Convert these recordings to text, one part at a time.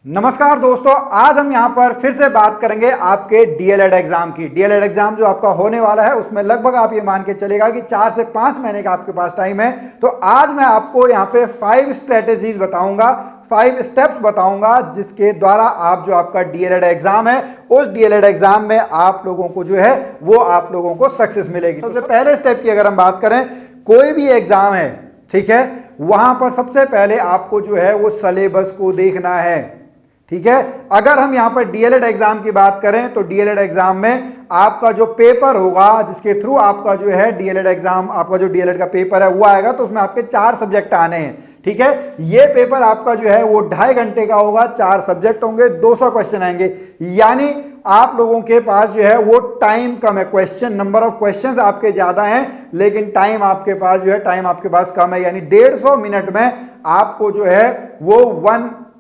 नमस्कार दोस्तों, आज हम यहां पर फिर से बात करेंगे आपके डीएलएड एग्जाम की। डीएलएड एग्जाम जो आपका होने वाला है उसमें लगभग आप ये मान के चलेगा कि 4 से 5 महीने का आपके पास टाइम है। तो आज मैं आपको यहां पे 5 स्ट्रेटेजीज बताऊंगा, 5 स्टेप्स बताऊंगा जिसके द्वारा आप जो आपका डीएलएड एग्जाम है उस डीएलएड एग्जाम में आप लोगों को जो है वो आप लोगों को सक्सेस मिलेगी। सबसे पहले स्टेप की अगर हम बात करें, कोई भी एग्जाम है, ठीक है, वहां पर सबसे पहले आपको जो है वो सिलेबस को देखना है। ठीक है, अगर हम यहां पर डीएलएड एग्जाम की बात करें तो डीएलएड एग्जाम में आपका जो पेपर होगा जिसके थ्रू आपका जो है डीएलएड एग्जाम, आपका जो डीएलएड का पेपर है वो आएगा, तो उसमें आपके 4 सब्जेक्ट आने हैं। ठीक है, ये पेपर आपका जो है वो 2.5 घंटे का होगा, 4 सब्जेक्ट होंगे, 200 क्वेश्चन आएंगे। यानी आप लोगों के पास जो है वो टाइम कम है, क्वेश्चन नंबर ऑफ क्वेश्चंस आपके ज्यादा हैं लेकिन टाइम आपके पास जो है टाइम आपके पास कम है। यानी 150 मिनट में आपको जो है वो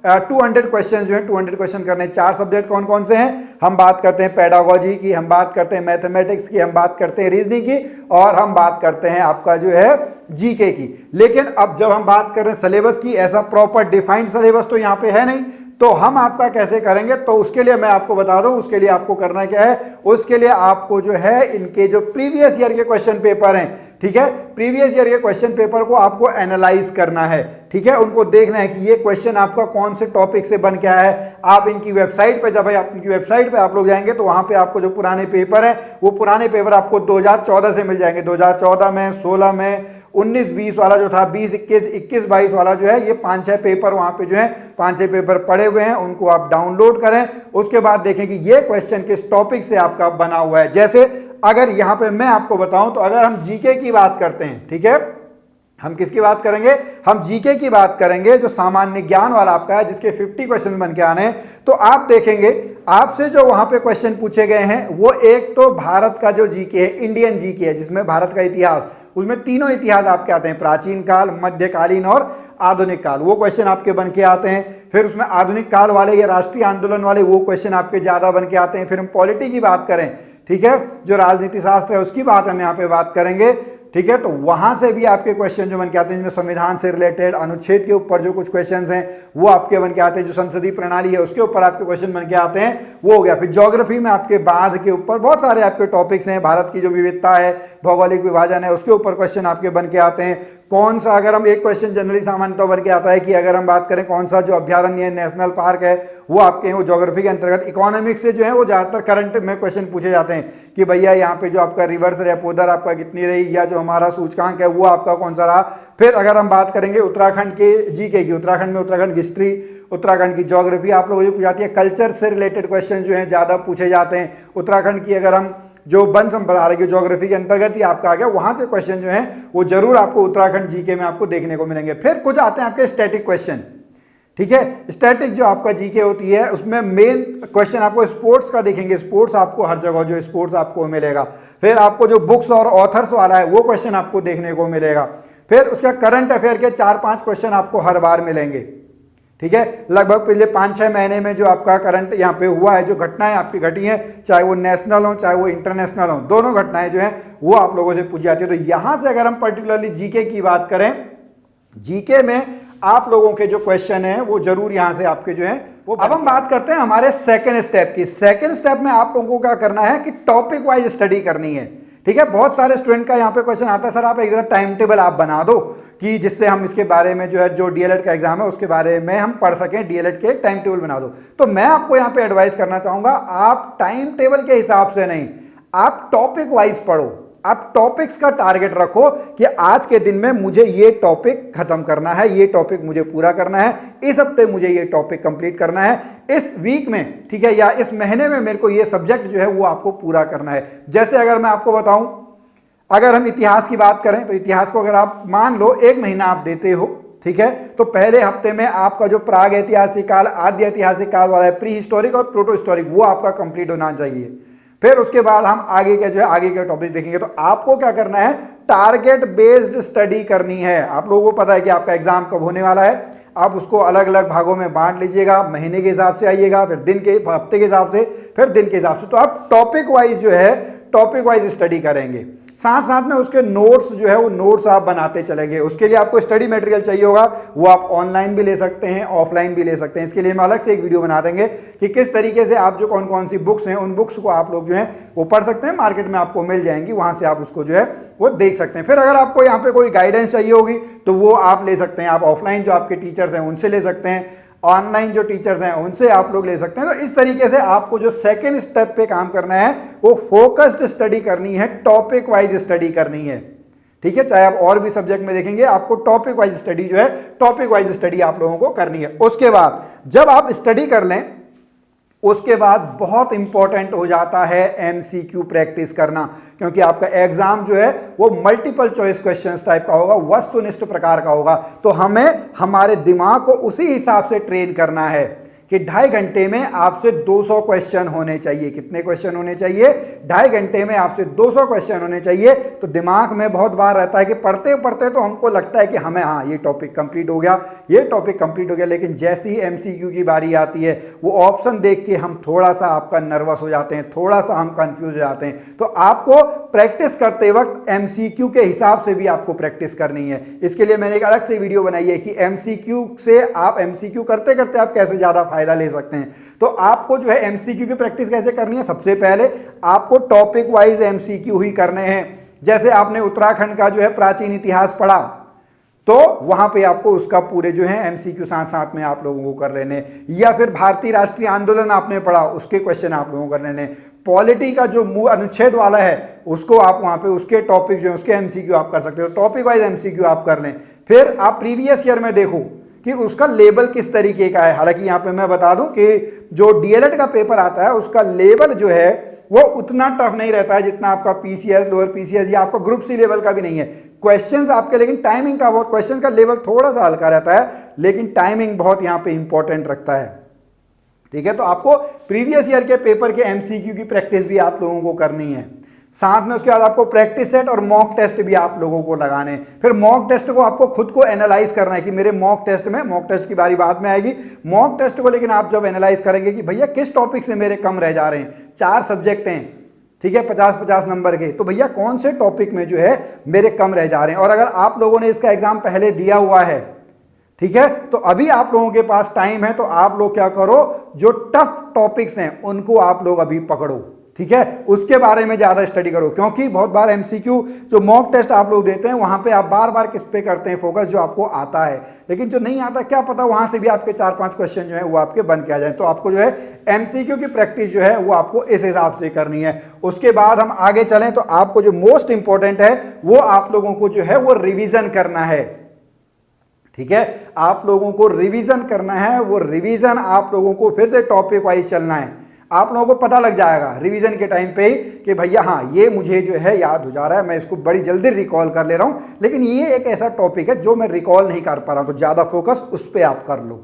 200 क्वेश्चन जो है 200 क्वेश्चन करने। 4 सब्जेक्ट कौन कौन से हैं? हम बात करते हैं पेडागोजी की, हम बात करते हैं मैथमेटिक्स की, हम बात करते हैं रीजनिंग की और हम बात करते हैं आपका जो है जीके की। लेकिन अब जब हम बात कर रहे हैं सिलेबस की, ऐसा प्रॉपर डिफाइंड सिलेबस तो यहां पे है नहीं, तो हम आपका कैसे करेंगे? तो उसके लिए मैं आपको बता दूं, उसके लिए आपको करना क्या है, उसके लिए आपको जो है इनके जो प्रीवियस ईयर के क्वेश्चन पेपर हैं, ठीक है, प्रीवियस ईयर के क्वेश्चन पेपर को आपको एनालाइज करना है। ठीक है, उनको देखना है कि ये क्वेश्चन आपका कौन से टॉपिक से बन के आया है। आप इनकी वेबसाइट पे, जब आप इनकी वेबसाइट पे आप लोग जाएंगे तो वहां पे आपको जो पुराने पेपर हैं वो पुराने पेपर आपको 2014 से मिल जाएंगे। 2014 में, 16 में, 19-20 वाला जो था, 20-21, 21-22 वाला जो है, ये 5-6 पेपर वहां पे जो है 5-6 पेपर पड़े हुए हैं, उनको आप डाउनलोड करें। उसके बाद देखें कि ये क्वेश्चन किस टॉपिक से आपका बना हुआ है। जैसे अगर यहां पे मैं आपको बताऊं तो अगर हम जीके की बात करते हैं, ठीक है, हम किसकी बात करेंगे? हम जीके की बात करेंगे, जो सामान्य ज्ञान वाला आपका है जिसके 50 क्वेश्चन बन के आने हैं। तो आप देखेंगे आपसे जो वहां पे क्वेश्चन पूछे गए हैं वो एक तो भारत का जो जीके है, इंडियन जीके है, जिसमें भारत का इतिहास, उसमें तीनों इतिहास आपके आते हैं, प्राचीन काल, मध्यकालीन और आधुनिक काल, वो क्वेश्चन आपके बन के आते हैं। फिर उसमें आधुनिक काल वाले या राष्ट्रीय आंदोलन वाले वो क्वेश्चन आपके ज्यादा बन के आते हैं। फिर हम पॉलिटी की बात करें, ठीक है, जो राजनीति शास्त्र है उसकी बात हम यहाँ पे बात करेंगे। ठीक है, तो वहां से भी आपके क्वेश्चन जो बन के आते हैं, जिसमें संविधान से रिलेटेड, अनुच्छेद के ऊपर जो कुछ क्वेश्चंस हैं वो आपके बन के आते हैं, जो संसदीय प्रणाली है उसके ऊपर आपके क्वेश्चन बन के आते हैं, वो हो गया। फिर ज्योग्राफी में आपके बाढ़ के ऊपर बहुत सारे आपके टॉपिक्स हैं, भारत की जो विविधता है, भौगोलिक विभाजन है, उसके ऊपर क्वेश्चन आपके बन के आते हैं। कौन सा, अगर हम एक क्वेश्चन जनरली सामान्य तौर बन के आता है कि अगर हम बात करें कौन सा जो अभ्यारण्य नेशनल पार्क है वो आपके वो ज्योग्राफी के अंतर्गत। इकोनॉमिक्स से जो है वो ज्यादातर करंट में क्वेश्चन पूछे जाते हैं कि भैया यहाँ पे जो आपका रिवर्स रेपो दर आपका कितनी रही, या जो हमारा सूचकांक है वो आपका कौन सा रहा। फिर अगर हम बात करेंगे उत्तराखंड के जीके की, उत्तराखंड में उत्तराखंड की हिस्ट्री, उत्तराखंड की ज्योग्राफी आप लोगों को पूछी जाती है। कल्चर से रिलेटेड क्वेश्चन जो है ज्यादा पूछे जाते हैं। उत्तराखंड की अगर हम जो वन संपदा की ज्योग्राफी के अंतर्गत ही आपका आ गया, वहां से क्वेश्चन जो है वो जरूर आपको उत्तराखंड जीके में आपको देखने को मिलेंगे। फिर कुछ आते हैं आपके स्टैटिक क्वेश्चन, ठीक है, स्टैटिक जो आपका जीके होती है उसमें मेन क्वेश्चन आपको स्पोर्ट्स का देखेंगे, स्पोर्ट्स आपको हर जगह जो स्पोर्ट्स आपको मिलेगा। फिर आपको जो बुक्स और ऑथर्स वाला है वो क्वेश्चन आपको देखने को मिलेगा। फिर उसका करंट अफेयर के 4-5 क्वेश्चन आपको हर बार मिलेंगे। ठीक है, लगभग पिछले 5-6 महीने में जो आपका करंट यहाँ पे हुआ है, जो घटनाएं आपकी घटी हैं, चाहे वो नेशनल हो चाहे वो इंटरनेशनल हो, दोनों घटनाएं जो हैं वो आप लोगों से पूछी जाती है। तो यहां से अगर हम पर्टिकुलरली जीके की बात करें, जीके में आप लोगों के जो क्वेश्चन हैं वो जरूर यहां से आपके जो है वो। अब हम बात करते हैं हमारे सेकेंड स्टेप की। सेकेंड स्टेप में आप लोगों को क्या करना है कि टॉपिक वाइज स्टडी करनी है। ठीक है, बहुत सारे स्टूडेंट का यहाँ पे क्वेश्चन आता है, सर आप एक जरा टाइम टेबल आप बना दो कि जिससे हम इसके बारे में जो है, जो डीएलएड का एग्जाम है उसके बारे में हम पढ़ सकें, डीएलएड के टाइम टेबल बना दो। तो मैं आपको यहाँ पे एडवाइस करना चाहूंगा, आप टाइम टेबल के हिसाब से नहीं, आप टॉपिक वाइज पढ़ो। आप टॉपिक्स का टारगेट रखो कि आज के दिन में मुझे ये टॉपिक खत्म करना है, ये टॉपिक मुझे पूरा करना है, इस हफ्ते मुझे ये टॉपिक कंप्लीट करना है, इस वीक में, ठीक है, या इस महीने में मेरे को ये सब्जेक्ट जो है वो आपको पूरा करना है। जैसे अगर मैं आपको बताऊं, अगर हम इतिहास की बात करें तो इतिहास को अगर आप मान लो 1 महीना आप देते हो, ठीक है, तो पहले हफ्ते में आपका जो प्राग ऐतिहासिक काल, आद्य ऐतिहासिक काल वाला है, प्री हिस्टोरिक और प्रोटो हिस्टोरिक, वो आपका कंप्लीट होना चाहिए। फिर उसके बाद हम आगे के जो है आगे के टॉपिक देखेंगे। तो आपको क्या करना है, टारगेट बेस्ड स्टडी करनी है। आप लोगों को पता है कि आपका एग्जाम कब होने वाला है, आप उसको अलग अलग भागों में बांट लीजिएगा, महीने के हिसाब से आइएगा, फिर दिन के, हफ्ते के हिसाब से, फिर दिन के हिसाब से। तो आप टॉपिक वाइज जो है टॉपिक वाइज स्टडी करेंगे। साथ साथ में उसके नोट्स जो है वो नोट्स आप बनाते चलेंगे। उसके लिए आपको स्टडी मटेरियल चाहिए होगा, वो आप ऑनलाइन भी ले सकते हैं, ऑफलाइन भी ले सकते हैं। इसके लिए हम अलग से एक वीडियो बना देंगे कि किस तरीके से आप जो कौन कौन सी बुक्स हैं उन बुक्स को आप लोग जो है वो पढ़ सकते हैं, मार्केट में आपको मिल जाएंगी, वहां से आप उसको जो है वो देख सकते हैं। फिर अगर आपको यहाँ पे कोई गाइडेंस चाहिए होगी तो वो आप ले सकते हैं, आप ऑफलाइन जो आपके टीचर्स हैं उनसे ले सकते हैं, ऑनलाइन जो टीचर्स हैं उनसे आप लोग ले सकते हैं। तो इस तरीके से आपको जो सेकंड स्टेप पे काम करना है वो फोकस्ड स्टडी करनी है, टॉपिक वाइज स्टडी करनी है। ठीक है, चाहे आप और भी सब्जेक्ट में देखेंगे, आपको टॉपिक वाइज स्टडी जो है टॉपिक वाइज स्टडी आप लोगों को करनी है। उसके बाद जब आप स्टडी कर लें उसके बाद बहुत इंपॉर्टेंट हो जाता है एमसीक्यू प्रैक्टिस करना, क्योंकि आपका एग्जाम जो है वो मल्टीपल चॉइस क्वेश्चंस टाइप का होगा, वस्तुनिष्ठ प्रकार का होगा। तो हमें हमारे दिमाग को उसी हिसाब से ट्रेन करना है कि 2.5 घंटे में आपसे 200 क्वेश्चन होने चाहिए। कितने क्वेश्चन होने चाहिए? 2.5 घंटे में आपसे 200 क्वेश्चन होने चाहिए। तो दिमाग में बहुत बार रहता है कि पढ़ते पढ़ते तो हमको लगता है कि हमें हाँ ये टॉपिक कंप्लीट हो गया, ये टॉपिक कंप्लीट हो गया, लेकिन जैसे ही एमसीक्यू की बारी आती है वो ऑप्शन देख के हम थोड़ा सा आपका नर्वस हो जाते हैं, थोड़ा सा हम कंफ्यूज हो जाते हैं। तो आपको प्रैक्टिस करते वक्त एमसीक्यू के हिसाब से भी आपको प्रैक्टिस करनी है। इसके लिए मैंने एक अलग से वीडियो बनाई है कि एमसीक्यू से आप एमसीक्यू करते करते आप कैसे ज्यादा फायदा ले सकते हैं। तो आपको जो है एमसीक्यू की प्रैक्टिस कैसे करनी है? सबसे पहले आपको टॉपिक वाइज एमसीक्यू ही करने हैं। जैसे आपने उत्तराखंड का जो है प्राचीन इतिहास पढ़ा तो वहां पे आपको उसका पूरे जो है एमसीक्यू साथ साथ में आप लोगों को कर लेने, या फिर भारतीय राष्ट्रीय आंदोलन आपने पढ़ा उसके क्वेश्चन आप लोगों को कर लेने, पॉलिटी का जो अनुच्छेद वाला है उसको आप वहां पे उसके टॉपिक जो है उसके एमसीक्यू आप कर सकते हो, टॉपिक वाइज एमसीक्यू आप कर लें। फिर आप प्रीवियस ईयर में देखो कि उसका लेवल किस तरीके का है। हालांकि यहां पे मैं बता दूं कि जो डीएलएड का पेपर आता है उसका लेवल जो है वो उतना टफ नहीं रहता है जितना आपका पीसीएस, लोअर पीसीएस या आपका ग्रुप सी लेवल का भी नहीं है। क्वेश्चंस आपके, लेकिन टाइमिंग का बहुत, क्वेश्चन का लेवल थोड़ा सा हल्का रहता है लेकिन टाइमिंग बहुत यहां पे इंपॉर्टेंट रखता है। ठीक है, तो आपको प्रीवियस ईयर के पेपर के एमसीक्यू की प्रैक्टिस भी आप लोगों को करनी है। साथ में उसके बाद आपको प्रैक्टिस सेट और मॉक टेस्ट भी आप लोगों को लगाने। फिर मॉक टेस्ट को आपको खुद को एनालाइज करना है कि मेरे मॉक टेस्ट में, मॉक टेस्ट की बारी बाद में आएगी, मॉक टेस्ट को लेकिन आप जब एनालाइज करेंगे कि भैया किस टॉपिक से मेरे कम रह जा रहे हैं, 4 सब्जेक्ट हैं, ठीक है, 50-50 नंबर के, तो भैया कौन से टॉपिक में जो है मेरे कम रह जा रहे हैं। और अगर आप लोगों ने इसका एग्जाम पहले दिया हुआ है, ठीक है, तो अभी आप लोगों के पास टाइम है, तो आप लोग क्या करो, जो टफ टॉपिक्स हैं उनको आप लोग अभी पकड़ो। ठीक है, उसके बारे में ज्यादा स्टडी करो, क्योंकि बहुत बार एमसीक्यू जो मॉक टेस्ट आप लोग देते हैं वहां पे आप बार बार किस पे करते हैं फोकस, जो आपको आता है, लेकिन जो नहीं आता क्या पता वहां से भी आपके 4-5 क्वेश्चन जो है वो आपके बन के आ जाए। तो आपको जो है एमसीक्यू की प्रैक्टिस जो है वो आपको इस हिसाब से करनी है। उसके बाद हम आगे चलें तो आपको जो मोस्ट इंपॉर्टेंट है वो आप लोगों को जो है वो रिविजन करना है। ठीक है, आप लोगों को रिवीजन करना है, वो रिवीजन आप लोगों को फिर से टॉपिक वाइज चलना है। आप लोगों को पता लग जाएगा रिवीजन के टाइम पे ही कि भैया हाँ ये मुझे जो है याद हो जा रहा है, मैं इसको बड़ी जल्दी रिकॉल कर ले रहा हूं, लेकिन ये एक ऐसा टॉपिक है जो मैं रिकॉल नहीं कर पा रहा हूं, तो ज्यादा फोकस उस पर आप कर लो।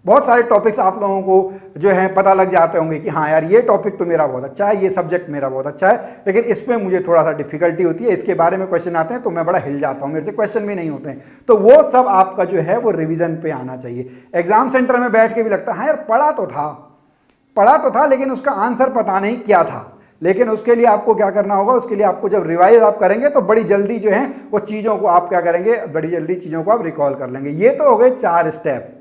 बहुत सारे टॉपिक्स आप लोगों को जो है पता लग जाते होंगे कि हाँ यार ये टॉपिक तो मेरा बहुत अच्छा है, ये सब्जेक्ट मेरा बहुत अच्छा है, लेकिन इसमें मुझे थोड़ा सा डिफिकल्टी होती है, इसके बारे में क्वेश्चन आते हैं तो मैं बड़ा हिल जाता हूँ, मेरे से क्वेश्चन भी नहीं होते हैं। तो वो सब आपका जो है वो रिवीजन पे आना चाहिए। एग्जाम सेंटर में बैठ के भी लगता है हाँ यार पढ़ा तो था लेकिन उसका आंसर पता नहीं क्या था। लेकिन उसके लिए आपको क्या करना होगा, उसके लिए आपको जब रिवाइज आप करेंगे तो बड़ी जल्दी जो है वो चीज़ों को आप क्या करेंगे, बड़ी जल्दी चीज़ों को आप रिकॉल कर लेंगे। ये तो हो गए 4 स्टेप।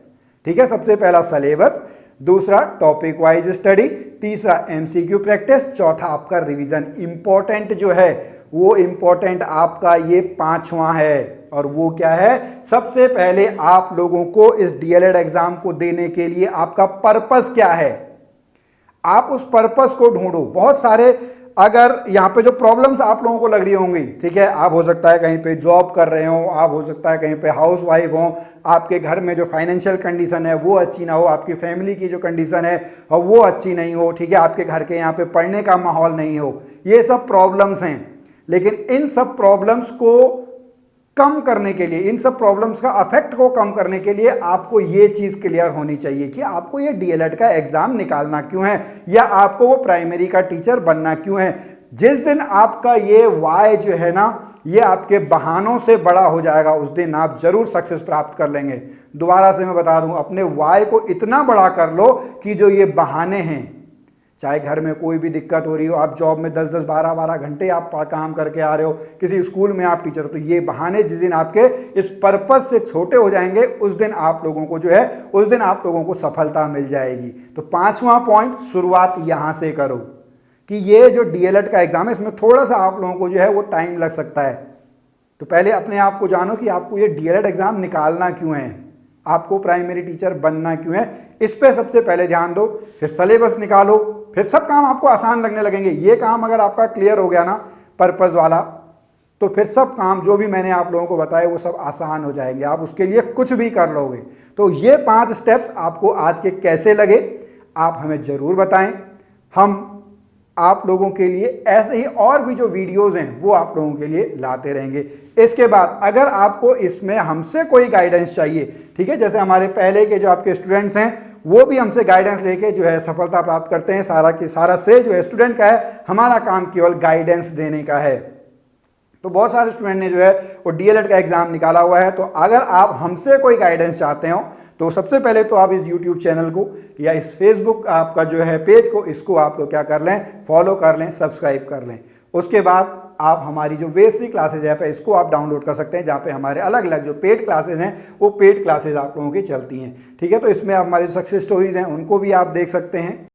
ठीक है, सबसे पहला सिलेबस, दूसरा टॉपिक वाइज स्टडी, तीसरा एमसीक्यू प्रैक्टिस, चौथा आपका रिवीजन। इंपॉर्टेंट जो है वो इंपॉर्टेंट आपका ये 5वां है, और वो क्या है, सबसे पहले आप लोगों को इस डीएलएड एग्जाम को देने के लिए आपका पर्पस क्या है, आप उस पर्पस को ढूंढो। बहुत सारे अगर यहाँ पे जो प्रॉब्लम्स आप लोगों को लग रही होंगी, ठीक है, आप हो सकता है कहीं पे जॉब कर रहे हो, आप हो सकता है कहीं पे हाउस वाइफ हो, आपके घर में जो फाइनेंशियल कंडीशन है वो अच्छी ना हो, आपकी फैमिली की जो कंडीशन है और वो अच्छी नहीं हो, ठीक है, आपके घर के यहाँ पे पढ़ने का माहौल नहीं हो, ये सब प्रॉब्लम्स हैं। लेकिन इन सब प्रॉब्लम्स को कम करने के लिए, इन सब प्रॉब्लम्स का अफेक्ट को कम करने के लिए आपको ये चीज क्लियर होनी चाहिए कि आपको ये डीएलएड का एग्जाम निकालना क्यों है, या आपको वो प्राइमरी का टीचर बनना क्यों है। जिस दिन आपका ये वाई जो है ना ये आपके बहानों से बड़ा हो जाएगा, उस दिन आप जरूर सक्सेस प्राप्त कर लेंगे। दोबारा से मैं बता दूं, अपने वाई को इतना बड़ा कर लो कि जो ये बहाने हैं, चाहे घर में कोई भी दिक्कत हो रही हो, आप जॉब में 10-10 12-12 घंटे आप काम करके आ रहे हो, किसी स्कूल में आप टीचर हो, तो ये बहाने जिस दिन आपके इस पर्पस से छोटे हो जाएंगे उस दिन आप लोगों को जो है उस दिन आप लोगों को सफलता मिल जाएगी। तो पांचवा पॉइंट, शुरुआत यहां से करो कि ये जो डीएलएड का एग्जाम है इसमें थोड़ा सा आप लोगों को जो है वो टाइम लग सकता है। तो पहले अपने आप को जानो कि आपको ये डीएलएड एग्जाम निकालना क्यों है, आपको प्राइमरी टीचर बनना क्यों है, इस पे सबसे पहले ध्यान दो। फिर सिलेबस निकालो, फिर सब काम आपको आसान लगने लगेंगे। ये काम अगर आपका क्लियर हो गया ना पर्पस वाला, तो फिर सब काम जो भी मैंने आप लोगों को बताए वो सब आसान हो जाएंगे, आप उसके लिए कुछ भी कर लोगे। तो ये 5 स्टेप्स आपको आज के कैसे लगे आप हमें जरूर बताएं। हम आप लोगों के लिए ऐसे ही और भी जो वीडियोस हैं वो आप लोगों के लिए लाते रहेंगे। इसके बाद अगर आपको इसमें हमसे कोई गाइडेंस चाहिए, ठीक है, जैसे हमारे पहले के जो आपके स्टूडेंट्स हैं वो भी हमसे गाइडेंस लेके जो है सफलता प्राप्त करते हैं, सारा की सारा श्रेय जो है स्टूडेंट का है, हमारा काम केवल गाइडेंस देने का है। तो बहुत सारे स्टूडेंट ने जो है वो डीएलएड का एग्जाम निकाला हुआ है। तो अगर आप हमसे कोई गाइडेंस चाहते हो तो सबसे पहले तो आप इस यूट्यूब चैनल को या इस फेसबुक आपका जो है पेज को, इसको आप लोग क्या कर लें, फॉलो कर लें, सब्सक्राइब कर लें। उसके बाद आप हमारी जो बेसिक क्लासेज ऐप है इसको आप डाउनलोड कर सकते हैं, जहाँ पे हमारे अलग अलग जो पेड क्लासेज हैं वो पेड क्लासेज आप लोगों की चलती हैं, ठीक है। तो इसमें हमारी सक्सेस स्टोरीज हैं उनको भी आप देख सकते हैं।